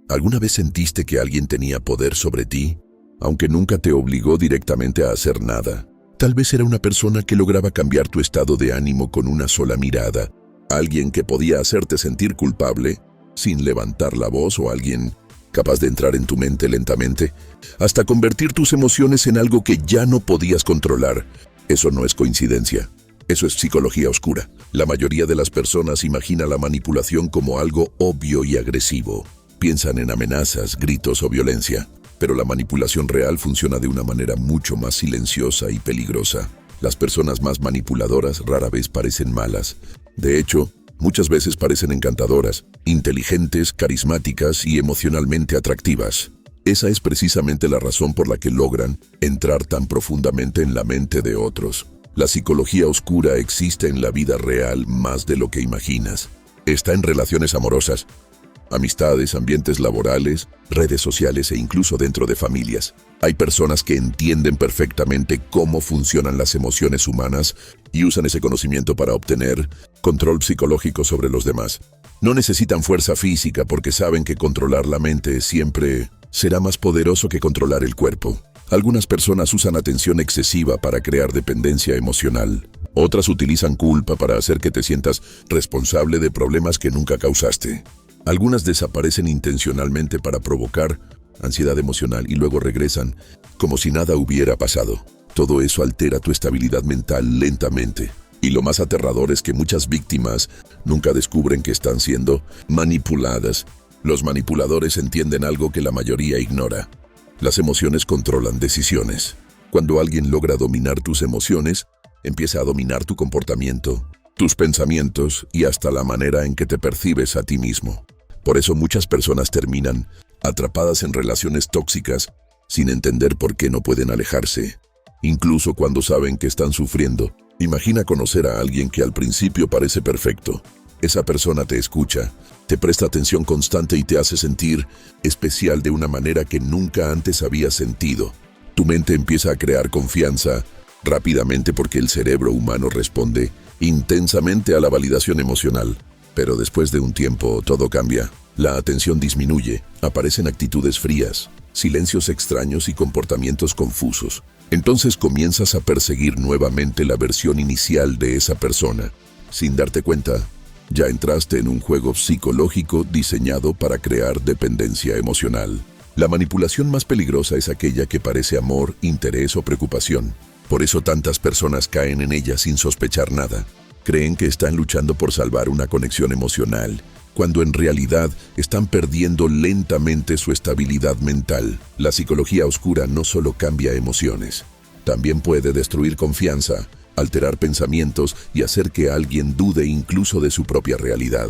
¿Alguna vez sentiste que alguien tenía poder sobre ti, aunque nunca te obligó directamente a hacer nada? Tal vez era una persona que lograba cambiar tu estado de ánimo con una sola mirada, alguien que podía hacerte sentir culpable sin levantar la voz, o alguien capaz de entrar en tu mente lentamente hasta convertir tus emociones en algo que ya no podías controlar. Eso no es coincidencia. Eso es psicología oscura. La mayoría de las personas imagina la manipulación como algo obvio y agresivo. Piensan en amenazas, gritos o violencia. Pero la manipulación real funciona de una manera mucho más silenciosa y peligrosa. Las personas más manipuladoras rara vez parecen malas. De hecho, muchas veces parecen encantadoras, inteligentes, carismáticas y emocionalmente atractivas. Esa es precisamente la razón por la que logran entrar tan profundamente en la mente de otros. La psicología oscura existe en la vida real más de lo que imaginas. Está en relaciones amorosas, amistades, ambientes laborales, redes sociales e incluso dentro de familias. Hay personas que entienden perfectamente cómo funcionan las emociones humanas y usan ese conocimiento para obtener control psicológico sobre los demás. No necesitan fuerza física porque saben que controlar la mente siempre será más poderoso que controlar el cuerpo. Algunas personas usan atención excesiva para crear dependencia emocional. Otras utilizan culpa para hacer que te sientas responsable de problemas que nunca causaste. Algunas desaparecen intencionalmente para provocar ansiedad emocional y luego regresan como si nada hubiera pasado. Todo eso altera tu estabilidad mental lentamente. Y lo más aterrador es que muchas víctimas nunca descubren que están siendo manipuladas. Los manipuladores entienden algo que la mayoría ignora. Las emociones controlan decisiones. Cuando alguien logra dominar tus emociones, empieza a dominar tu comportamiento, tus pensamientos y hasta la manera en que te percibes a ti mismo. Por eso muchas personas terminan atrapadas en relaciones tóxicas sin entender por qué no pueden alejarse, incluso cuando saben que están sufriendo. Imagina conocer a alguien que al principio parece perfecto. Esa persona te escucha, te presta atención constante y te hace sentir especial de una manera que nunca antes habías sentido. Tu mente empieza a crear confianza rápidamente porque el cerebro humano responde intensamente a la validación emocional. Pero después de un tiempo todo cambia. La atención disminuye, aparecen actitudes frías, silencios extraños y comportamientos confusos. Entonces comienzas a perseguir nuevamente la versión inicial de esa persona. Sin darte cuenta, ya entraste en un juego psicológico diseñado para crear dependencia emocional. La manipulación más peligrosa es aquella que parece amor, interés o preocupación. Por eso tantas personas caen en ella sin sospechar nada. Creen que están luchando por salvar una conexión emocional, cuando en realidad están perdiendo lentamente su estabilidad mental. La psicología oscura no solo cambia emociones, también puede destruir confianza, alterar pensamientos y hacer que alguien dude incluso de su propia realidad.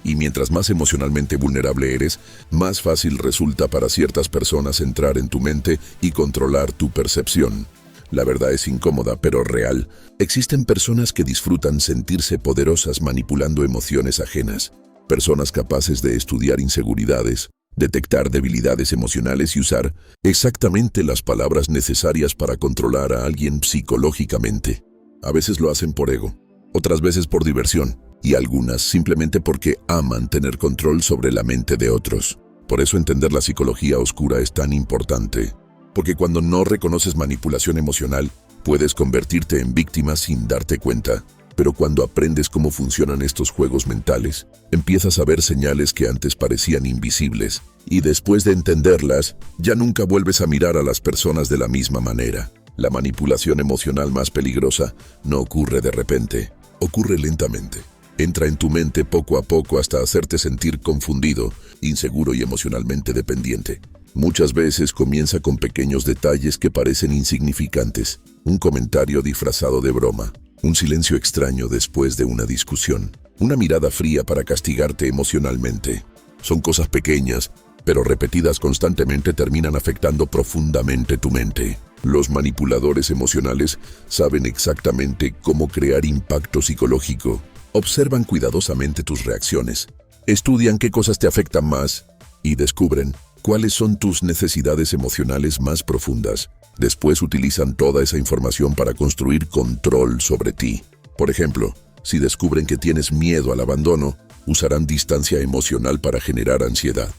Y mientras más emocionalmente vulnerable eres, más fácil resulta para ciertas personas entrar en tu mente y controlar tu percepción. La verdad es incómoda, pero real. Existen personas que disfrutan sentirse poderosas manipulando emociones ajenas. Personas capaces de estudiar inseguridades, detectar debilidades emocionales y usar exactamente las palabras necesarias para controlar a alguien psicológicamente. A veces lo hacen por ego, otras veces por diversión, y algunas simplemente porque aman tener control sobre la mente de otros. Por eso entender la psicología oscura es tan importante, porque cuando no reconoces manipulación emocional, puedes convertirte en víctima sin darte cuenta. Pero cuando aprendes cómo funcionan estos juegos mentales, empiezas a ver señales que antes parecían invisibles, y después de entenderlas, ya nunca vuelves a mirar a las personas de la misma manera. La manipulación emocional más peligrosa no ocurre de repente, ocurre lentamente. Entra en tu mente poco a poco hasta hacerte sentir confundido, inseguro y emocionalmente dependiente. Muchas veces comienza con pequeños detalles que parecen insignificantes, un comentario disfrazado de broma, un silencio extraño después de una discusión, una mirada fría para castigarte emocionalmente. Son cosas pequeñas, pero repetidas constantemente terminan afectando profundamente tu mente. Los manipuladores emocionales saben exactamente cómo crear impacto psicológico. Observan cuidadosamente tus reacciones, estudian qué cosas te afectan más y descubren cuáles son tus necesidades emocionales más profundas. Después utilizan toda esa información para construir control sobre ti. Por ejemplo, si descubren que tienes miedo al abandono, usarán distancia emocional para generar ansiedad.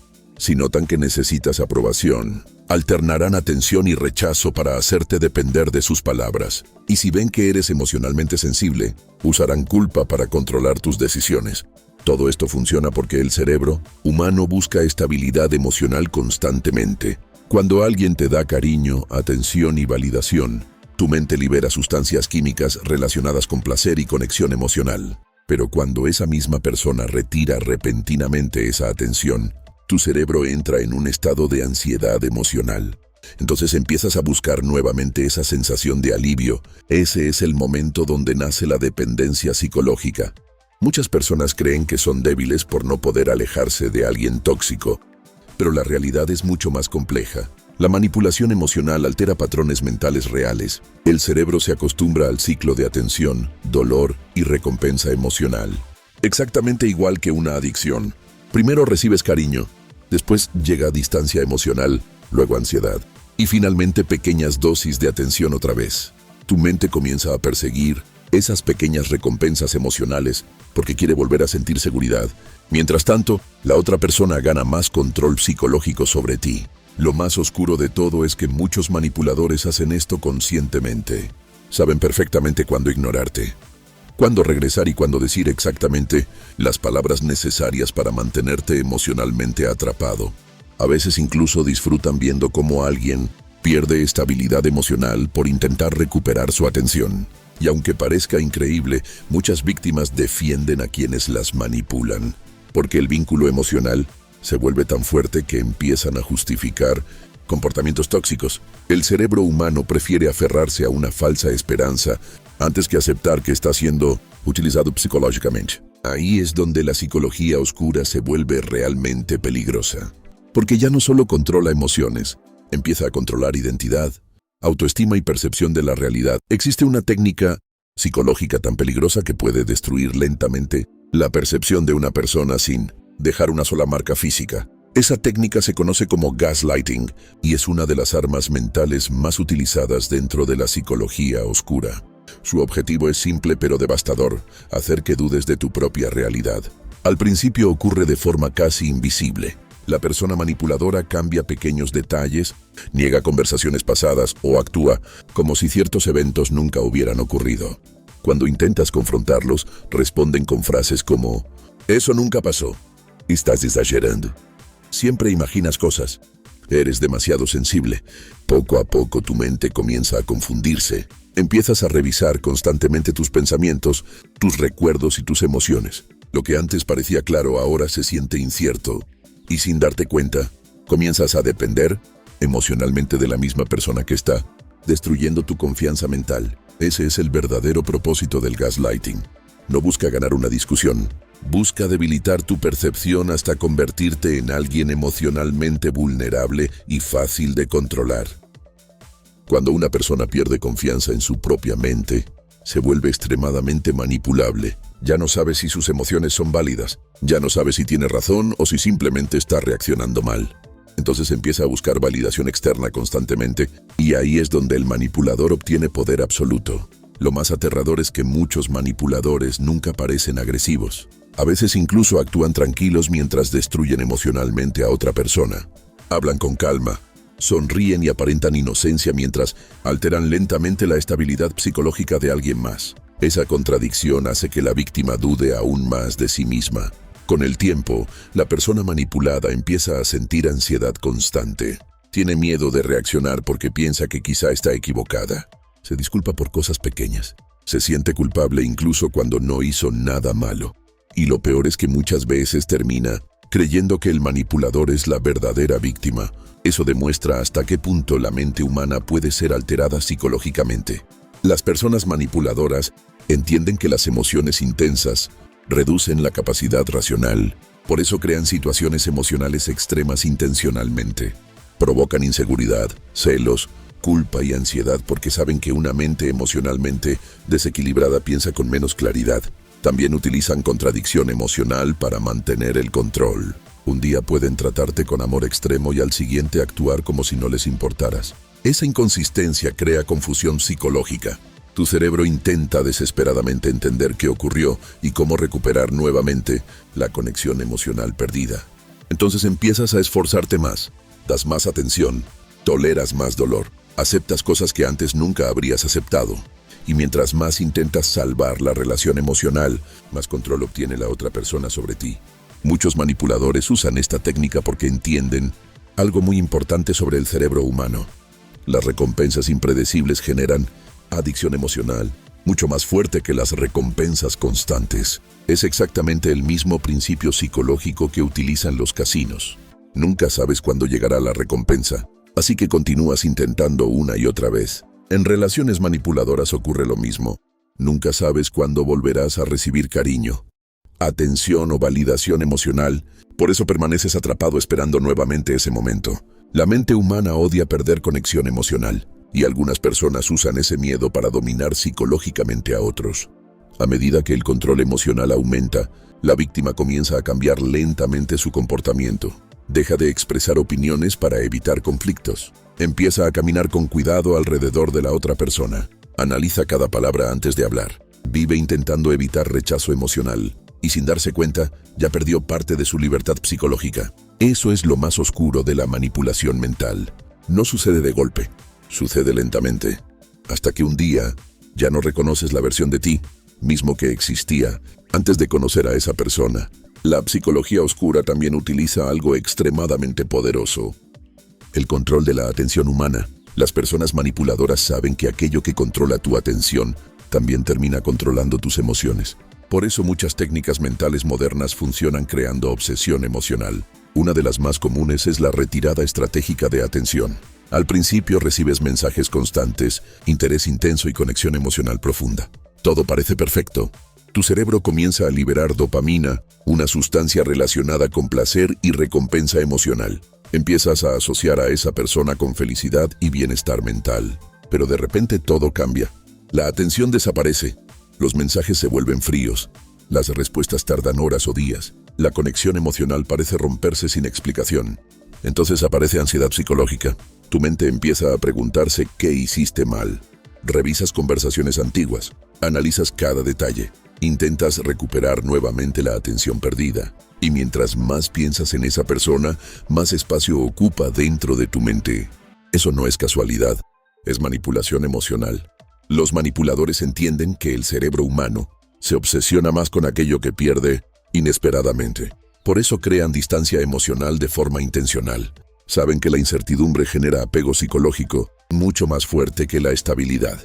Si notan que necesitas aprobación, alternarán atención y rechazo para hacerte depender de sus palabras. Y si ven que eres emocionalmente sensible, usarán culpa para controlar tus decisiones. Todo esto funciona porque el cerebro humano busca estabilidad emocional constantemente. Cuando alguien te da cariño, atención y validación, tu mente libera sustancias químicas relacionadas con placer y conexión emocional. Pero cuando esa misma persona retira repentinamente esa atención, tu cerebro entra en un estado de ansiedad emocional. Entonces empiezas a buscar nuevamente esa sensación de alivio. Ese es el momento donde nace la dependencia psicológica. Muchas personas creen que son débiles por no poder alejarse de alguien tóxico, pero la realidad es mucho más compleja. La manipulación emocional altera patrones mentales reales. El cerebro se acostumbra al ciclo de atención, dolor y recompensa emocional. Exactamente igual que una adicción. Primero recibes cariño, después llega distancia emocional, luego ansiedad, y finalmente pequeñas dosis de atención otra vez. Tu mente comienza a perseguir esas pequeñas recompensas emocionales porque quiere volver a sentir seguridad. Mientras tanto, la otra persona gana más control psicológico sobre ti. Lo más oscuro de todo es que muchos manipuladores hacen esto conscientemente. Saben perfectamente cuándo ignorarte, cuándo regresar y cuándo decir exactamente las palabras necesarias para mantenerte emocionalmente atrapado. A veces incluso disfrutan viendo cómo alguien pierde estabilidad emocional por intentar recuperar su atención. Y aunque parezca increíble, muchas víctimas defienden a quienes las manipulan, porque el vínculo emocional se vuelve tan fuerte que empiezan a justificar comportamientos tóxicos. El cerebro humano prefiere aferrarse a una falsa esperanza antes que aceptar que está siendo utilizado psicológicamente. Ahí es donde la psicología oscura se vuelve realmente peligrosa, porque ya no solo controla emociones, empieza a controlar identidad, autoestima y percepción de la realidad. Existe una técnica psicológica tan peligrosa que puede destruir lentamente la percepción de una persona sin dejar una sola marca física. Esa técnica se conoce como gaslighting y es una de las armas mentales más utilizadas dentro de la psicología oscura. Su objetivo es simple pero devastador: hacer que dudes de tu propia realidad. Al principio ocurre de forma casi invisible. La persona manipuladora cambia pequeños detalles, niega conversaciones pasadas o actúa como si ciertos eventos nunca hubieran ocurrido. Cuando intentas confrontarlos, responden con frases como: «Eso nunca pasó. Estás exagerando. Siempre imaginas cosas. Eres demasiado sensible». Poco a poco tu mente comienza a confundirse. Empiezas a revisar constantemente tus pensamientos, tus recuerdos y tus emociones. Lo que antes parecía claro ahora se siente incierto. Y sin darte cuenta, comienzas a depender emocionalmente de la misma persona que está destruyendo tu confianza mental. Ese es el verdadero propósito del gaslighting. No busca ganar una discusión. Busca debilitar tu percepción hasta convertirte en alguien emocionalmente vulnerable y fácil de controlar. Cuando una persona pierde confianza en su propia mente, se vuelve extremadamente manipulable. Ya no sabe si sus emociones son válidas, ya no sabe si tiene razón o si simplemente está reaccionando mal. Entonces empieza a buscar validación externa constantemente, y ahí es donde el manipulador obtiene poder absoluto. Lo más aterrador es que muchos manipuladores nunca parecen agresivos. A veces incluso actúan tranquilos mientras destruyen emocionalmente a otra persona. Hablan con calma, sonríen y aparentan inocencia mientras alteran lentamente la estabilidad psicológica de alguien más. Esa contradicción hace que la víctima dude aún más de sí misma. Con el tiempo, la persona manipulada empieza a sentir ansiedad constante. Tiene miedo de reaccionar porque piensa que quizá está equivocada. Se disculpa por cosas pequeñas. Se siente culpable incluso cuando no hizo nada malo. Y lo peor es que muchas veces termina creyendo que el manipulador es la verdadera víctima. Eso demuestra hasta qué punto la mente humana puede ser alterada psicológicamente. Las personas manipuladoras entienden que las emociones intensas reducen la capacidad racional. Por eso crean situaciones emocionales extremas intencionalmente. Provocan inseguridad, celos, culpa y ansiedad porque saben que una mente emocionalmente desequilibrada piensa con menos claridad. También utilizan contradicción emocional para mantener el control. Un día pueden tratarte con amor extremo y al siguiente actuar como si no les importaras. Esa inconsistencia crea confusión psicológica. Tu cerebro intenta desesperadamente entender qué ocurrió y cómo recuperar nuevamente la conexión emocional perdida. Entonces empiezas a esforzarte más, das más atención, toleras más dolor, aceptas cosas que antes nunca habrías aceptado. Y mientras más intentas salvar la relación emocional, más control obtiene la otra persona sobre ti. Muchos manipuladores usan esta técnica porque entienden algo muy importante sobre el cerebro humano. Las recompensas impredecibles generan adicción emocional, mucho más fuerte que las recompensas constantes. Es exactamente el mismo principio psicológico que utilizan los casinos. Nunca sabes cuándo llegará la recompensa, así que continúas intentando una y otra vez. En relaciones manipuladoras ocurre lo mismo. Nunca sabes cuándo volverás a recibir cariño, atención o validación emocional, por eso permaneces atrapado esperando nuevamente ese momento. La mente humana odia perder conexión emocional, y algunas personas usan ese miedo para dominar psicológicamente a otros. A medida que el control emocional aumenta, la víctima comienza a cambiar lentamente su comportamiento. Deja de expresar opiniones para evitar conflictos. Empieza a caminar con cuidado alrededor de la otra persona. Analiza cada palabra antes de hablar. Vive intentando evitar rechazo emocional. Y sin darse cuenta, ya perdió parte de su libertad psicológica. Eso es lo más oscuro de la manipulación mental. No sucede de golpe, sucede lentamente, hasta que un día ya no reconoces la versión de ti mismo que existía antes de conocer a esa persona. La psicología oscura también utiliza algo extremadamente poderoso: el control de la atención humana. Las personas manipuladoras saben que aquello que controla tu atención también termina controlando tus emociones. Por eso muchas técnicas mentales modernas funcionan creando obsesión emocional. Una de las más comunes es la retirada estratégica de atención. Al principio recibes mensajes constantes, interés intenso y conexión emocional profunda. Todo parece perfecto. Tu cerebro comienza a liberar dopamina, una sustancia relacionada con placer y recompensa emocional. Empiezas a asociar a esa persona con felicidad y bienestar mental. Pero de repente todo cambia. La atención desaparece. Los mensajes se vuelven fríos. Las respuestas tardan horas o días. La conexión emocional parece romperse sin explicación. Entonces aparece ansiedad psicológica. Tu mente empieza a preguntarse qué hiciste mal. Revisas conversaciones antiguas. Analizas cada detalle. Intentas recuperar nuevamente la atención perdida. Y mientras más piensas en esa persona, más espacio ocupa dentro de tu mente. Eso no es casualidad. Es manipulación emocional. Los manipuladores entienden que el cerebro humano se obsesiona más con aquello que pierde inesperadamente. Por eso crean distancia emocional de forma intencional. Saben que la incertidumbre genera apego psicológico mucho más fuerte que la estabilidad.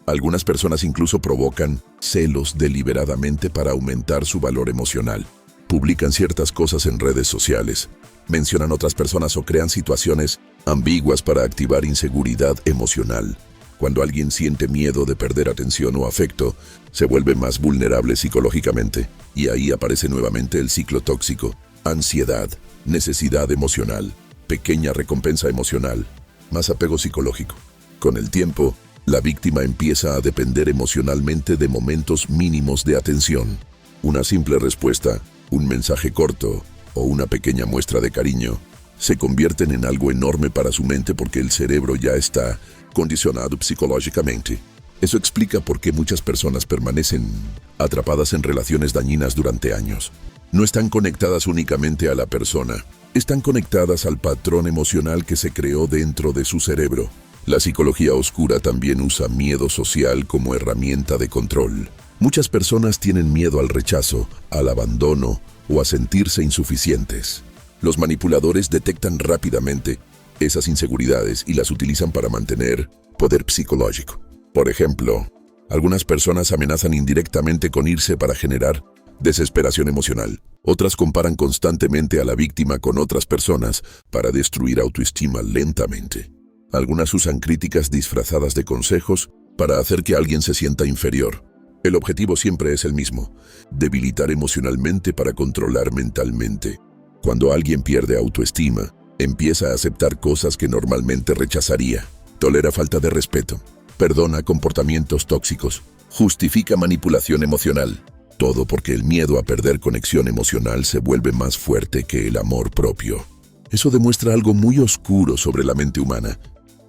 Algunas personas incluso provocan celos deliberadamente para aumentar su valor emocional. Publican ciertas cosas en redes sociales, mencionan otras personas o crean situaciones ambiguas para activar inseguridad emocional. Cuando alguien siente miedo de perder atención o afecto, se vuelve más vulnerable psicológicamente. Y ahí aparece nuevamente el ciclo tóxico: ansiedad, necesidad emocional, pequeña recompensa emocional, más apego psicológico. Con el tiempo, la víctima empieza a depender emocionalmente de momentos mínimos de atención. Una simple respuesta, un mensaje corto o una pequeña muestra de cariño se convierten en algo enorme para su mente porque el cerebro ya está condicionado psicológicamente. Eso explica por qué muchas personas permanecen atrapadas en relaciones dañinas durante años. No están conectadas únicamente a la persona, están conectadas al patrón emocional que se creó dentro de su cerebro. La psicología oscura también usa miedo social como herramienta de control. Muchas personas tienen miedo al rechazo, al abandono o a sentirse insuficientes. Los manipuladores detectan rápidamente esas inseguridades y las utilizan para mantener poder psicológico. Por ejemplo, algunas personas amenazan indirectamente con irse para generar desesperación emocional. Otras comparan constantemente a la víctima con otras personas para destruir autoestima lentamente. Algunas usan críticas disfrazadas de consejos para hacer que alguien se sienta inferior. El objetivo siempre es el mismo: debilitar emocionalmente para controlar mentalmente. Cuando alguien pierde autoestima, empieza a aceptar cosas que normalmente rechazaría. Tolera falta de respeto, perdona comportamientos tóxicos, justifica manipulación emocional. Todo porque el miedo a perder conexión emocional se vuelve más fuerte que el amor propio. Eso demuestra algo muy oscuro sobre la mente humana.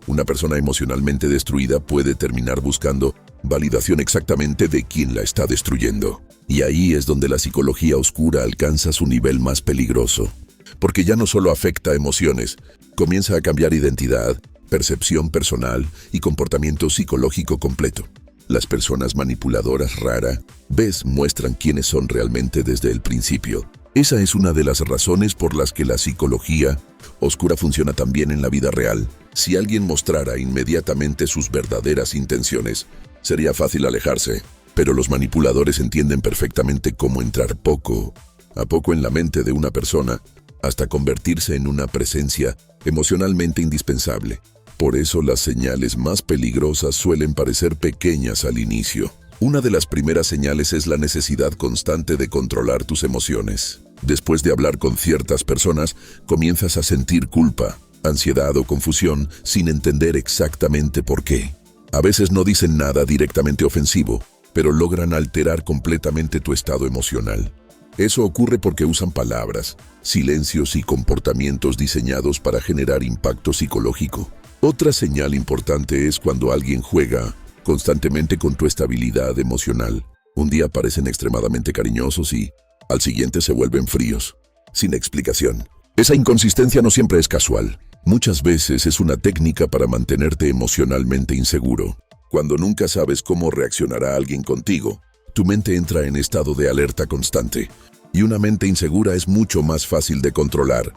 Una persona emocionalmente destruida puede terminar buscando validación exactamente de quien la está destruyendo. Y ahí es donde la psicología oscura alcanza su nivel más peligroso. porque ya no solo afecta emociones, comienza a cambiar identidad, percepción personal y comportamiento psicológico completo. Las personas manipuladoras rara vez muestran quiénes son realmente desde el principio. Esa es una de las razones por las que la psicología oscura funciona tan bien en la vida real. Si alguien mostrara inmediatamente sus verdaderas intenciones, sería fácil alejarse, pero los manipuladores entienden perfectamente cómo entrar poco a poco en la mente de una persona hasta convertirse en una presencia emocionalmente indispensable. Por eso las señales más peligrosas suelen parecer pequeñas al inicio. Una de las primeras señales es la necesidad constante de controlar tus emociones. Después de hablar con ciertas personas, comienzas a sentir culpa, ansiedad o confusión sin entender exactamente por qué. A veces no dicen nada directamente ofensivo, pero logran alterar completamente tu estado emocional. Eso ocurre porque usan palabras, silencios y comportamientos diseñados para generar impacto psicológico. Otra señal importante es cuando alguien juega constantemente con tu estabilidad emocional. Un día parecen extremadamente cariñosos y al siguiente se vuelven fríos, sin explicación. Esa inconsistencia no siempre es casual. Muchas veces es una técnica para mantenerte emocionalmente inseguro. Cuando nunca sabes cómo reaccionará alguien contigo, tu mente entra en estado de alerta constante, y una mente insegura es mucho más fácil de controlar.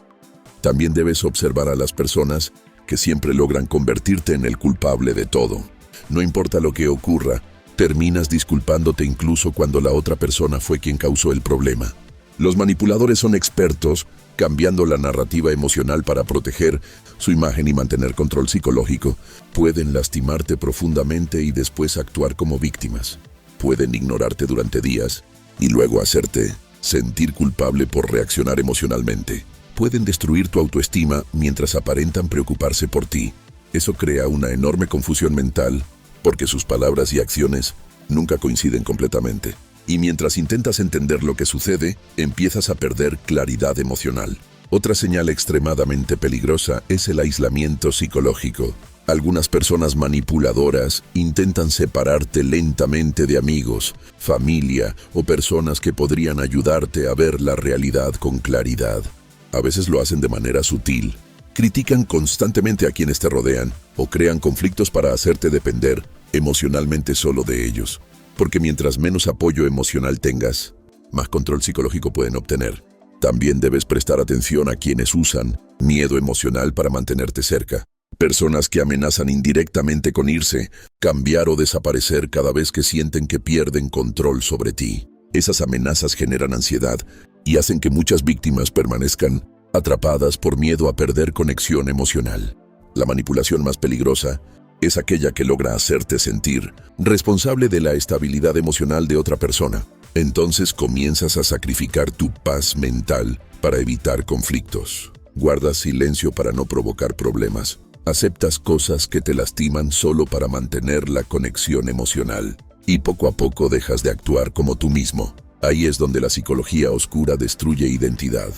También debes observar a las personas que siempre logran convertirte en el culpable de todo. No importa lo que ocurra, terminas disculpándote incluso cuando la otra persona fue quien causó el problema. Los manipuladores son expertos cambiando la narrativa emocional para proteger su imagen y mantener control psicológico. Pueden lastimarte profundamente y después actuar como víctimas. Pueden ignorarte durante días y luego hacerte sentir culpable por reaccionar emocionalmente. Pueden destruir tu autoestima mientras aparentan preocuparse por ti. Eso crea una enorme confusión mental porque sus palabras y acciones nunca coinciden completamente. Y mientras intentas entender lo que sucede, empiezas a perder claridad emocional. Otra señal extremadamente peligrosa es el aislamiento psicológico. Algunas personas manipuladoras intentan separarte lentamente de amigos, familia o personas que podrían ayudarte a ver la realidad con claridad. A veces lo hacen de manera sutil. Critican constantemente a quienes te rodean o crean conflictos para hacerte depender emocionalmente solo de ellos. Porque mientras menos apoyo emocional tengas, más control psicológico pueden obtener. También debes prestar atención a quienes usan miedo emocional para mantenerte cerca. Personas que amenazan indirectamente con irse, cambiar o desaparecer cada vez que sienten que pierden control sobre ti. Esas amenazas generan ansiedad y hacen que muchas víctimas permanezcan atrapadas por miedo a perder conexión emocional. La manipulación más peligrosa es aquella que logra hacerte sentir responsable de la estabilidad emocional de otra persona. Entonces comienzas a sacrificar tu paz mental para evitar conflictos. Guardas silencio para no provocar problemas. Aceptas cosas que te lastiman solo para mantener la conexión emocional. Y poco a poco dejas de actuar como tú mismo. Ahí es donde la psicología oscura destruye identidad.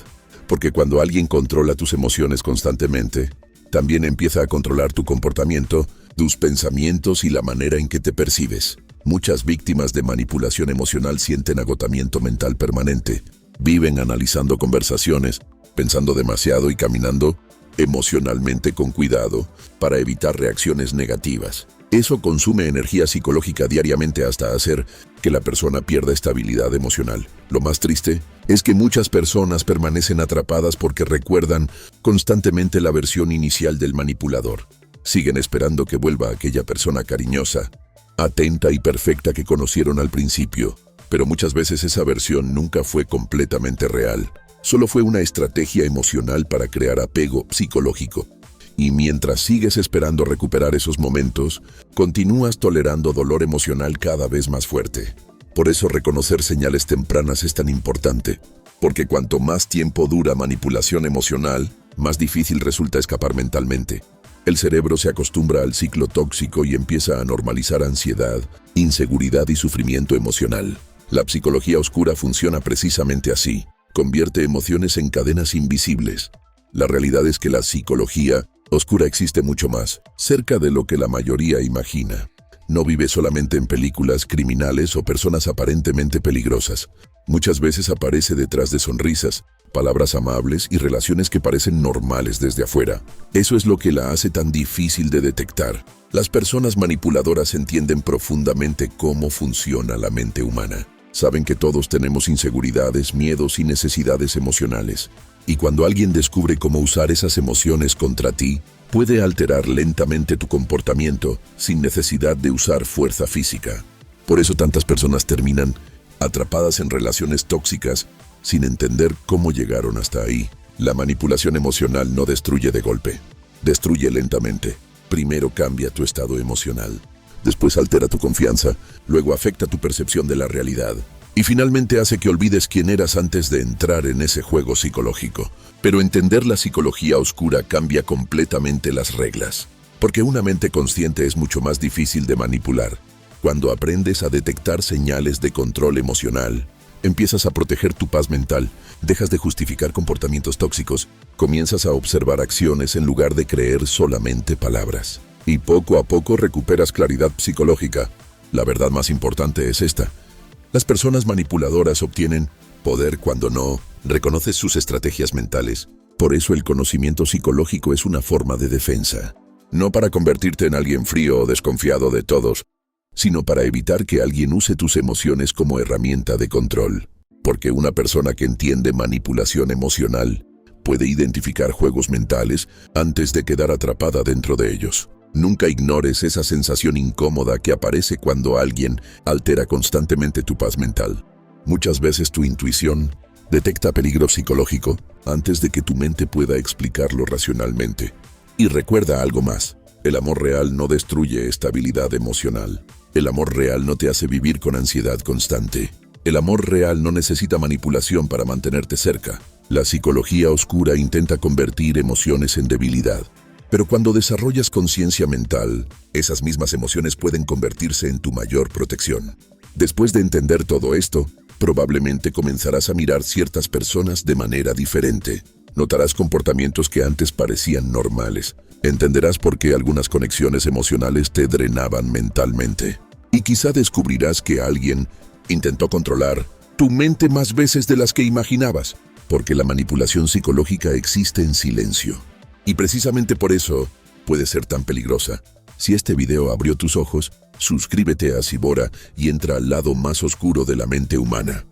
Porque cuando alguien controla tus emociones constantemente, también empieza a controlar tu comportamiento, tus pensamientos y la manera en que te percibes. Muchas víctimas de manipulación emocional sienten agotamiento mental permanente. Viven analizando conversaciones, pensando demasiado y caminando emocionalmente con cuidado para evitar reacciones negativas. Eso consume energía psicológica diariamente hasta hacer que la persona pierda estabilidad emocional. Lo más triste es que muchas personas permanecen atrapadas porque recuerdan constantemente la versión inicial del manipulador. Siguen esperando que vuelva aquella persona cariñosa, atenta y perfecta que conocieron al principio, pero muchas veces esa versión nunca fue completamente real. Solo fue una estrategia emocional para crear apego psicológico. Y mientras sigues esperando recuperar esos momentos, continúas tolerando dolor emocional cada vez más fuerte. Por eso reconocer señales tempranas es tan importante, porque cuanto más tiempo dura manipulación emocional, más difícil resulta escapar mentalmente. El cerebro se acostumbra al ciclo tóxico y empieza a normalizar ansiedad, inseguridad y sufrimiento emocional. La psicología oscura funciona precisamente así. Convierte emociones en cadenas invisibles. La realidad es que la psicología oscura existe mucho más, cerca de lo que la mayoría imagina. No vive solamente en películas criminales o personas aparentemente peligrosas. Muchas veces aparece detrás de sonrisas, palabras amables y relaciones que parecen normales desde afuera. Eso es lo que la hace tan difícil de detectar. Las personas manipuladoras entienden profundamente cómo funciona la mente humana. Saben que todos tenemos inseguridades, miedos y necesidades emocionales. Y cuando alguien descubre cómo usar esas emociones contra ti, puede alterar lentamente tu comportamiento sin necesidad de usar fuerza física. Por eso tantas personas terminan atrapadas en relaciones tóxicas sin entender cómo llegaron hasta ahí. La manipulación emocional no destruye de golpe, destruye lentamente. Primero cambia tu estado emocional, después altera tu confianza, luego afecta tu percepción de la realidad y finalmente hace que olvides quién eras antes de entrar en ese juego psicológico. Pero entender la psicología oscura cambia completamente las reglas, porque una mente consciente es mucho más difícil de manipular. Cuando aprendes a detectar señales de control emocional, empiezas a proteger tu paz mental, dejas de justificar comportamientos tóxicos, comienzas a observar acciones en lugar de creer solamente palabras. Y poco a poco recuperas claridad psicológica. La verdad más importante es esta: las personas manipuladoras obtienen poder cuando no reconoces sus estrategias mentales. Por eso el conocimiento psicológico es una forma de defensa. No para convertirte en alguien frío o desconfiado de todos, sino para evitar que alguien use tus emociones como herramienta de control. Porque una persona que entiende manipulación emocional puede identificar juegos mentales antes de quedar atrapada dentro de ellos. Nunca ignores esa sensación incómoda que aparece cuando alguien altera constantemente tu paz mental. Muchas veces tu intuición detecta peligro psicológico antes de que tu mente pueda explicarlo racionalmente. Y recuerda algo más: el amor real no destruye estabilidad emocional. El amor real no te hace vivir con ansiedad constante. El amor real no necesita manipulación para mantenerte cerca. La psicología oscura intenta convertir emociones en debilidad. Pero cuando desarrollas conciencia mental, esas mismas emociones pueden convertirse en tu mayor protección. Después de entender todo esto, probablemente comenzarás a mirar ciertas personas de manera diferente. Notarás comportamientos que antes parecían normales. Entenderás por qué algunas conexiones emocionales te drenaban mentalmente. Y quizá descubrirás que alguien intentó controlar tu mente más veces de las que imaginabas, porque la manipulación psicológica existe en silencio. Y precisamente por eso puede ser tan peligrosa. Si este video abrió tus ojos, suscríbete a Sibora y entra al lado más oscuro de la mente humana.